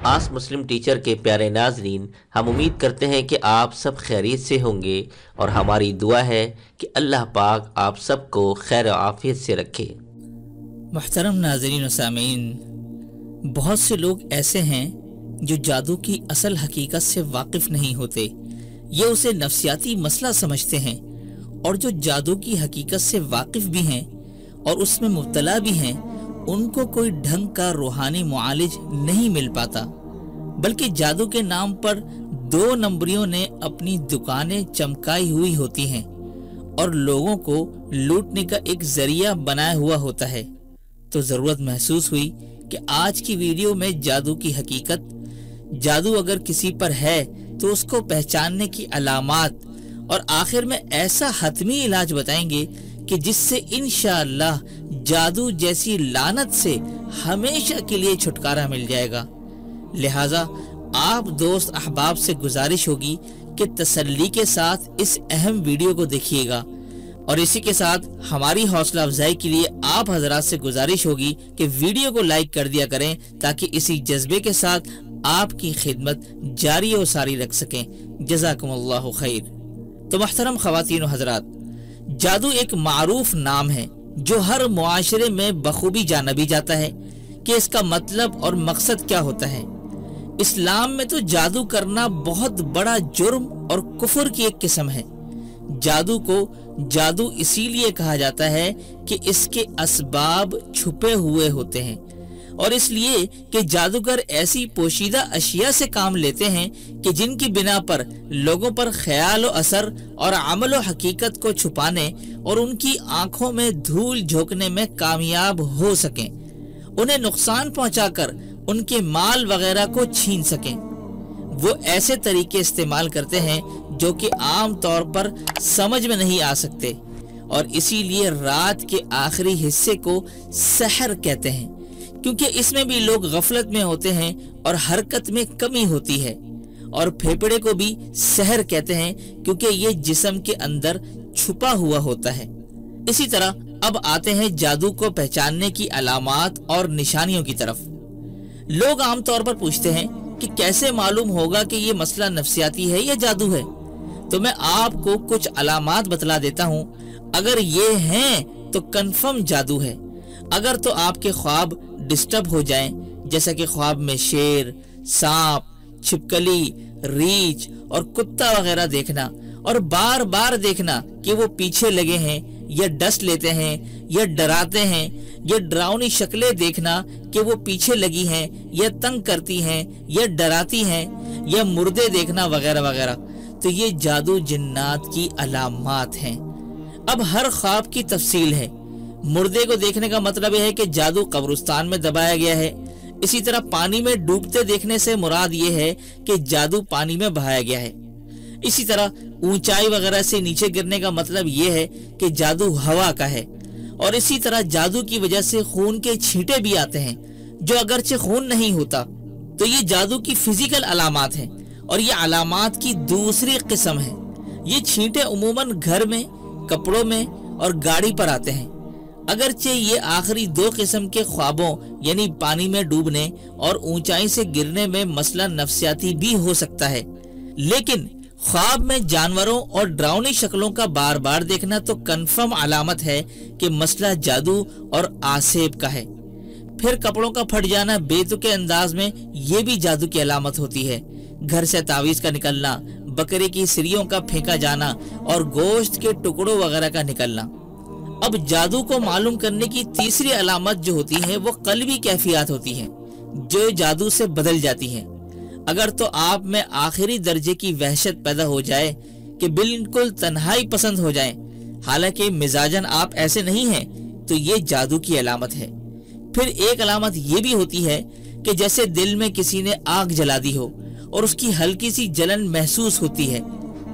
आस मुस्लिम teacher के प्यारे नाजरीन, हम उम्मीद करते हैं कि आप सब खैरियत से होंगे और हमारी दुआ है कि अल्लाह पाक आप सबको खैर आफियत से रखे। मुहतरम नाज़रीन व सामीन, बहुत से लोग ऐसे हैं जो जादू की असल हकीकत से वाकिफ नहीं होते। ये उसे नफ्सियाती मसला समझते हैं, और जो जादू की हकीकत से वाकिफ भी हैं और उसमें मुब्तला भी हैं, उनको कोई ढंग का रूहानी मुआलिज नहीं मिल पाता, बल्कि जादू के नाम पर 2 नंबरियों ने अपनी दुकानें चमकाई हुई होती हैं और लोगों को लूटने का एक जरिया बनाया हुआ होता है। तो ज़रूरत महसूस हुई कि आज की वीडियो में जादू की हकीकत, जादू अगर किसी पर है तो उसको पहचानने की अलामात और आखिर में ऐसा हतमी इलाज बताएंगे कि जिससे इंशाअल्लाह जादू जैसी लानत से हमेशा के लिए छुटकारा मिल जाएगा। लिहाजा आप दोस्त अहबाब से गुजारिश होगी कि तसल्ली के साथ इस अहम वीडियो को देखिएगा, और इसी के साथ हमारी हौसला अफजाई के लिए आप हजरात से गुजारिश होगी कि वीडियो को लाइक कर दिया करें, ताकि इसी जज्बे के साथ आपकी खिदमत जारी और सारी रख सकें। जज़ाकुमुल्लाहु खैर। तो मुहतरम ख़वातीन व हज़रात, जादू एक मारूफ नाम है जो हर मुआशरे में बखूबी जाना भी जाता है कि इसका मतलब और मकसद क्या होता है। इस्लाम में तो जादू करना बहुत बड़ा जुर्म और कुफर की एक किस्म है। जादू को जादू इसीलिए कहा जाता है कि इसके असबाब छुपे हुए होते हैं, और इसलिए कि जादूगर ऐसी पोशीदा अशिया से काम लेते हैं कि जिनकी बिना पर लोगों पर ख्याल व असर और अमल व हकीकत को छुपाने और उनकी आंखों में धूल झोंकने में कामयाब हो सकें, उन्हें नुकसान पहुंचाकर उनके माल वगैरह को छीन सकें। वो ऐसे तरीके इस्तेमाल करते हैं जो कि आम तौर पर समझ में नहीं आ सकते, और इसीलिए रात के आखिरी हिस्से को सहर कहते हैं, क्योंकि इसमें भी लोग गफलत में होते हैं और हरकत में कमी होती है। और फेफड़े को भी सहर कहते हैं, क्योंकि ये जिस्म के अंदर छुपा हुआ होता है। इसी तरह अब आते हैं जादू को पहचानने की अलामात और निशानियों की तरफ। लोग आमतौर पर पूछते हैं कि कैसे मालूम होगा कि ये मसला नफ्सियाती है या जादू है। तो मैं आपको कुछ अलामात बतला देता हूँ। अगर ये हैं तो कंफर्म जादू है। अगर तो आपके ख्वाब डिस्टर्ब हो जाएं, जैसा कि ख्वाब में शेर, सांप, छिपकली, रीछ और कुत्ता वगैरह देखना, और बार बार देखना कि वो पीछे लगे हैं या डस लेते हैं या डराते हैं, या डरावनी शक्लें देखना कि वो पीछे लगी हैं या तंग करती हैं या डराती हैं, या मुर्दे देखना वगैरह वगैरह, तो ये जादू जिन्नात की अलामात हैं। अब हर ख्वाब की तफसील है। मुर्दे को देखने का मतलब यह है कि जादू कब्रिस्तान में दबाया गया है। इसी तरह पानी में डूबते देखने से मुराद ये है कि जादू पानी में बहाया गया है। इसी तरह ऊंचाई वगैरह से नीचे गिरने का मतलब ये है कि जादू हवा का है। और इसी तरह जादू की वजह से खून के छींटे भी आते हैं, जो अगरचे खून नहीं होता। तो ये जादू की फिजिकल अलामात हैं, और ये अलामात की दूसरी किस्म है। ये छींटे उमूमन घर में, कपड़ों में और गाड़ी पर आते हैं। अगरचे ये आखिरी 2 किस्म के ख्वाबों यानी पानी में डूबने और ऊंचाई से गिरने में मसला नफ्सियाती भी हो सकता है, लेकिन ख्वाब में जानवरों और डरावनी शक्लों का बार बार देखना तो कंफर्म अलामत है कि मसला जादू और आसेब का है। फिर कपड़ों का फट जाना बेतुके अंदाज में, ये भी जादू की अलामत होती है। घर से तावीज का निकलना, बकरे की सिरियों का फेंका जाना और गोश्त के टुकड़ों वगैरह का निकलना। अब जादू को मालूम करने की तीसरी अलामत जो होती है वो कल्बी कैफियत होती है, जो जादू से बदल जाती है। अगर तो आप में आखिरी दर्जे की वहशत पैदा हो जाए कि बिल्कुल तन्हाई पसंद हो जाए, हालांकि मिजाजन आप ऐसे नहीं हैं, तो ये जादू की अलामत है। फिर एक अलामत ये भी होती है कि जैसे दिल में किसी ने आग जला दी हो और उसकी हल्की सी जलन महसूस होती है।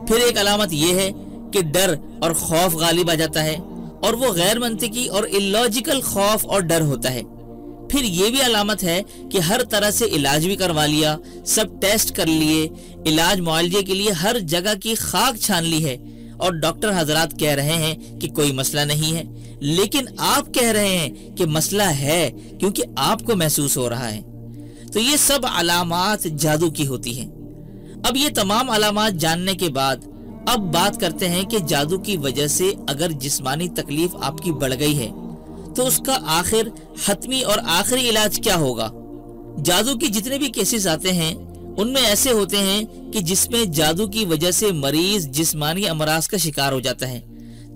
फिर एक अलामत ये है कि डर और खौफ गालिब आ जाता है, और वो गैर मंतिकी और इलॉजिकल खौफ और डर होता है। फिर ये भी अलामत है कि हर तरह से इलाज भी करवा लिया, सब टेस्ट कर लिए, इलाज मुआलजे के लिए हर जगह की खाक छान ली है, और डॉक्टर हजरात कह रहे हैं कि कोई मसला नहीं है, लेकिन आप कह रहे हैं कि मसला है क्योंकि आपको महसूस हो रहा है। तो ये सब अलामात जादू की होती हैं। अब ये तमाम अलामात जानने के बाद अब बात करते हैं कि जादू की वजह से अगर जिस्मानी तकलीफ आपकी बढ़ गई है तो उसका आखिर हतमी और आखिरी इलाज क्या होगा। जादू के जितने भी केसेस आते हैं उनमें ऐसे होते हैं कि जिसमें जादू की वजह से मरीज जिस्मानी अमराज का शिकार हो जाता है।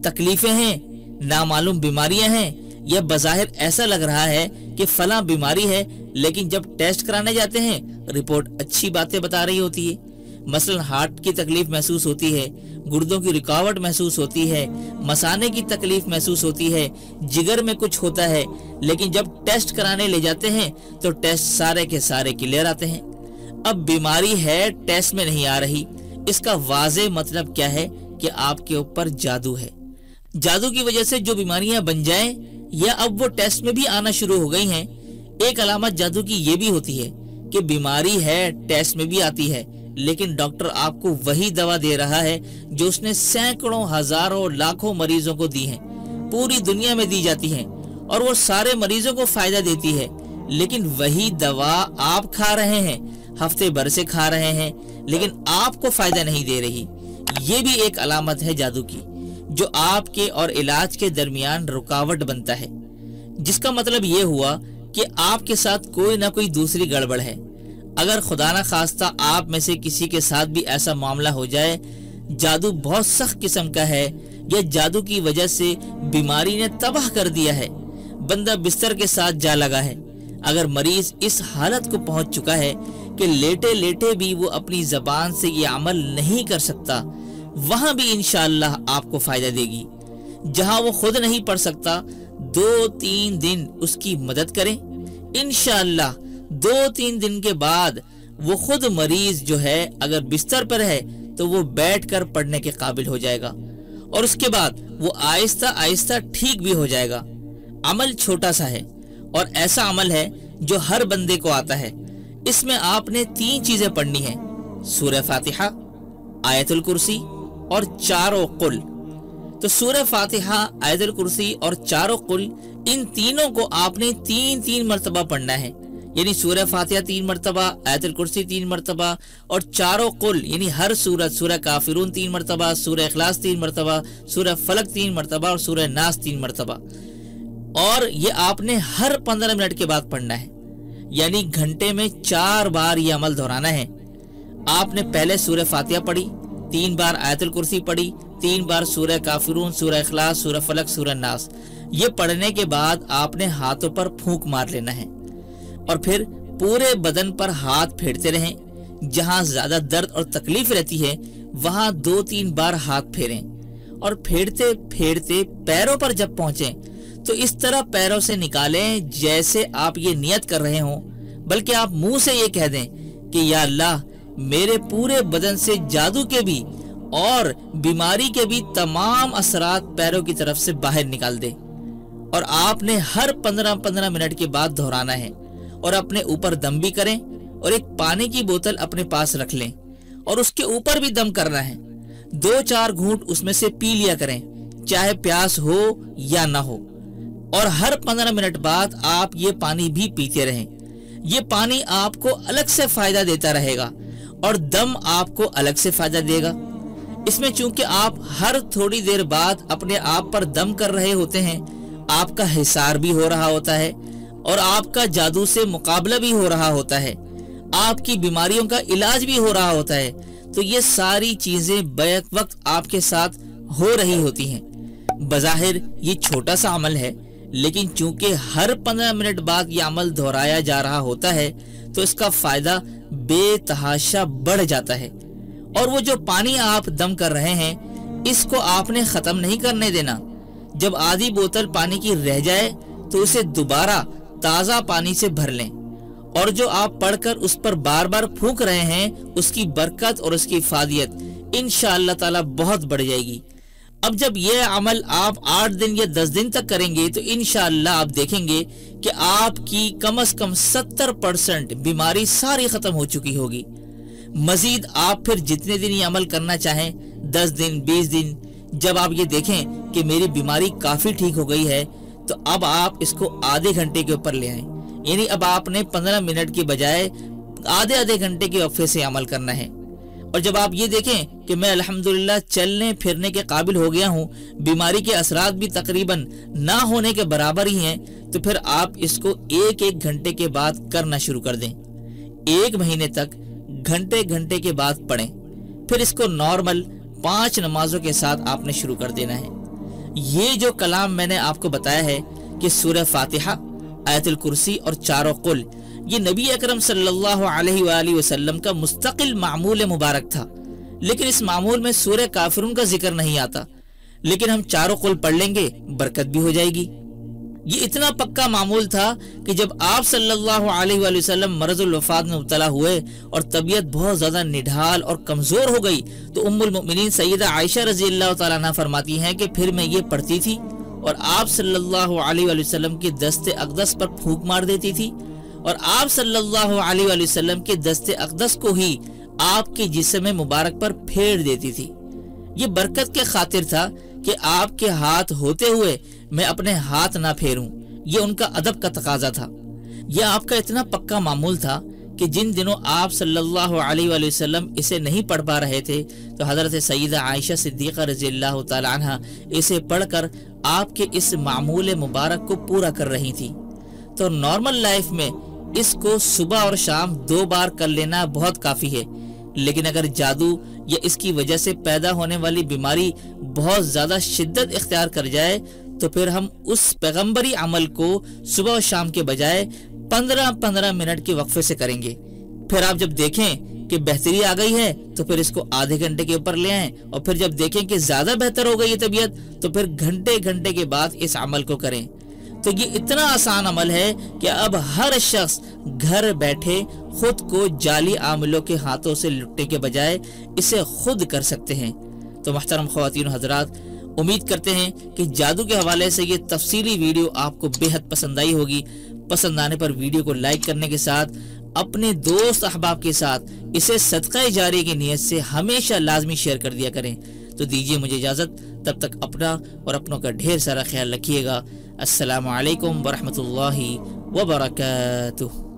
तकलीफें हैं, नामालूम बीमारियां हैं, या बज़ाहिर ऐसा लग रहा है कि फलां बीमारी है, लेकिन जब टेस्ट कराने जाते हैं रिपोर्ट अच्छी बातें बता रही होती है। मसलन हार्ट की तकलीफ महसूस होती है, गुर्दों की रुकावट महसूस होती है, मसाने की तकलीफ महसूस होती है, जिगर में कुछ होता है, लेकिन जब टेस्ट कराने ले जाते हैं तो टेस्ट सारे के सारे क्लियर आते हैं। अब बीमारी है, टेस्ट में नहीं आ रही, इसका वाज़ेह मतलब क्या है कि आपके ऊपर जादू है। जादू की वजह से जो बीमारियां बन जाएं या अब वो टेस्ट में भी आना शुरू हो गई हैं। एक अलामत जादू की ये भी होती है कि बीमारी है, टेस्ट में भी आती है, लेकिन डॉक्टर आपको वही दवा दे रहा है जो उसने सैकड़ों, हजारों, लाखों मरीजों को दी है, पूरी दुनिया में दी जाती है और वो सारे मरीजों को फायदा देती है, लेकिन वही दवा आप खा रहे हैं, हफ्ते भर से खा रहे हैं, लेकिन आपको फायदा नहीं दे रही। ये भी एक अलामत है जादू की, जो आपके और इलाज के दरमियान रुकावट बनता है, जिसका मतलब ये हुआ कि आपके साथ कोई ना कोई दूसरी गड़बड़ है। अगर खुदा ना खास्ता आप में से किसी के साथ भी ऐसा मामला हो जाए, जादू बहुत सख्त किस्म का है या जादू की वजह से बीमारी ने तबाह कर दिया है, बंदा बिस्तर के साथ जा लगा है, अगर मरीज इस हालत को पहुंच चुका है कि लेटे लेटे भी वो अपनी जबान से ये अमल नहीं कर सकता, वहां भी इंशाअल्लाह आपको फायदा देगी। जहां वो खुद नहीं पढ़ सकता, 2-3 दिन उसकी मदद करें, इंशाअल्लाह 2-3 दिन के बाद वो खुद मरीज जो है अगर बिस्तर पर है तो वो बैठकर पढ़ने के काबिल हो जाएगा और उसके बाद वो आहिस्ता आहिस्ता ठीक भी हो जाएगा। अमल छोटा सा है और ऐसा अमल है जो हर बंदे को आता है। इसमें आपने 3 चीजें पढ़नी है, सूरह फातिहा, आयतुल कुर्सी और चारों कुल। तो सूरह फातिहा, आयतुल कुर्सी और चारों कुल, इन तीनों को आपने 3-3 मरतबा पढ़ना है, यानी सूरह फातिहा 3 मरतबा, आयतुल कुर्सी 3 मरतबा और चारों कुल यानी हर सूरत, सूरह काफिरून 3 मरतबा, सूरह इखलास 3 मरतबा, सूरह फलक 3 मरतबा और सूरह नास 3 मरतबा। और ये आपने हर 15 मिनट के बाद पढ़ना है, यानी घंटे में 4 बार ये अमल दोहराना है। आपने पहले सूरह फातिहा पढ़ी, 3 बार आयतुल कुर्सी पढ़ी, 3 बार सूरह काफिरून, सूरह इखलास, सूरह फलक, सूरह नास। ये पढ़ने के बाद आपने हाथों पर फूंक मार लेना है और फिर पूरे बदन पर हाथ फेरते रहें। जहां ज्यादा दर्द और तकलीफ रहती है वहां 2-3 बार हाथ फेरें और फेरते फेरते पैरों पर जब पहुंचे तो इस तरह पैरों से निकालें जैसे आप ये नियत कर रहे हों, बल्कि आप मुंह से ये कह दें कि या अल्लाह, मेरे पूरे बदन से जादू के भी और बीमारी के भी तमाम असरात पैरों की तरफ से बाहर निकाल दे। और आपने हर 15-15 मिनट के बाद दोहराना है और अपने ऊपर दम भी करें और एक पानी की बोतल अपने पास रख लें और उसके ऊपर भी दम करना है। 2-4 घूंट उसमें से पी लिया करें, चाहे प्यास हो या ना हो, और हर 15 मिनट बाद आप ये पानी भी पीते रहें। ये पानी आपको अलग से फायदा देता रहेगा और दम आपको अलग से फायदा देगा। इसमें चूंकि आप हर थोड़ी देर बाद अपने आप पर दम कर रहे होते हैं, आपका हिसार भी हो रहा होता है और आपका जादू से मुकाबला भी हो रहा होता है, आपकी बीमारियों का इलाज भी हो रहा होता है, तो ये सारी चीजें बैक वक्त आपके साथ हो रही होती हैं। बज़ाहिर ये छोटा सा अमल है, लेकिन चूंकि हर 15 मिनट बाद ये अमल दोहराया जा रहा होता है तो इसका फायदा बेतहाशा बढ़ जाता है। और वो जो पानी आप दम कर रहे हैं, इसको आपने खत्म नहीं करने देना। जब आधी बोतल पानी की रह जाए तो उसे दोबारा ताज़ा पानी से भर लें और जो आप पढ़कर उस पर बार बार फूंक रहे हैं, उसकी बरकत और उसकी फादियत इंशाअल्लाह ताला बहुत बढ़ जाएगी। अब जब ये अमल आप 8 दिन या 10 दिन तक करेंगे तो इंशाअल्लाह आप देखेंगे कि आपकी कम से कम 70% बीमारी सारी खत्म हो चुकी होगी। मजीद आप फिर जितने दिन ये अमल करना चाहें, 10 दिन, 20 दिन, जब आप ये देखें कि मेरी बीमारी काफी ठीक हो गई है, तो अब आप इसको आधे घंटे के ऊपर ले आएं, یعنی اب آپ نے 15 منٹ کی بجائے آدھے گھنٹے کے وقفے سے عمل کرنا ہے۔ اور جب آپ یہ دیکھیں کہ میں الحمدللہ چلنے پھرنے کے قابل ہو گیا ہوں، بیماری کے اثرات بھی تقریباً نہ ہونے کے برابر ہی ہیں، تو پھر آپ اس کو ایک گھنٹے کے بعد کرنا شروع کر دیں۔ 1 مہینے تک گھنٹے کے بعد پڑھیں، پھر اس کو نارمل 5 نمازوں کے ساتھ آپ نے شروع کر دینا ہے۔ یہ جو کلام میں نے آپ کو بتایا ہے کہ سورہ فاتحہ، آیت الکرسی اور چاروں قل، یہ نبی اکرم صلی اللہ علیہ وآلہ وسلم کا مستقل معمول مبارک تھا، لیکن اس معمول میں سورہ کافرون کا ذکر نہیں آتا، لیکن ہم چاروں قل پڑھ لیں گے، برکت بھی ہو جائے گی۔ یہ اتنا پکا معمول تھا کہ جب آپ صلی اللہ علیہ وآلہ وسلم مرض الوفات میں مبتلا ہوئے اور طبیعت بہت زیادہ نڈھال اور کمزور ہو گئی، تو ام المؤمنین سیدہ عائشہ رضی اللہ تعالیٰ عنہ فرماتی ہیں کہ پھر میں یہ پڑھتی تھی اور آپ صلی اللہ علیہ وآلہ وسلم کے دست اقدس پر پھونک مار دیتی تھی، اور آپ صلی اللہ علیہ وآلہ وسلم کے دست اقدس کو ہی آپ کے جسم مبارک پر پھیر دیتی تھی۔ یہ برکت کے خاطر تھا کہ آپ کے ہاتھ ہوتے ہوئے میں اپنے ہاتھ نہ پھیروں، یہ ان کا ادب کا تقاضا تھا۔ یہ آپ کا اتنا پکا معمول تھا کہ جن دنوں آپ صلی اللہ علیہ وآلہ وسلم اسے نہیں پڑھ پا رہے تھے تو حضرت سیدہ عائشہ صدیقہ رضی اللہ تعالی عنہ اسے پڑھ کر آپ کے اس معمول مبارک کو پورا کر رہی تھی۔ تو نارمل لائف میں اس کو صبح اور شام 2 بار کر لینا بہت کافی ہے، لیکن اگر جادو یا اس کی وجہ سے پیدا ہونے والی بیماری بہت زیادہ شدت اختیار کر جائے تو پھر ہم اس پیغمبری عمل کو صبح و شام کے بجائے 15 منٹ کے وقفے سے کریں گے۔ پھر آپ جب دیکھیں کہ بہتری آ گئی ہے تو پھر اس کو آدھے گھنٹے کے اوپر لے آئیں، اور پھر جب دیکھیں کہ زیادہ بہتر ہو گئی ہے طبیعت تو پھر گھنٹے کے بعد اس عمل کو کریں۔ تو یہ اتنا آسان عمل ہے کہ اب ہر شخص گھر بیٹھے خود کو جعلی عاملوں کے ہاتھوں سے لٹنے کے بجائے اسے خود کر سکتے ہیں۔ تو محترم خواتین و حضرات، امید کرتے ہیں کہ جادو کے حوالے سے یہ تفصیلی ویڈیو آپ کو بے حد پسند آئی ہوگی۔ پسند آنے پر ویڈیو کو لائک کرنے کے ساتھ اپنے دوست احباب کے ساتھ اسے صدقہ جاریہ کی نیت سے ہمیشہ لازمی شیئر کر دیا کریں۔ تو دیجیے مجھے اجازت، تب تک اپنا اور اپنوں کا ڈھیر سارا خیال رکھیے گا۔ السلام علیکم ورحمۃ اللہ وبرکاتہ۔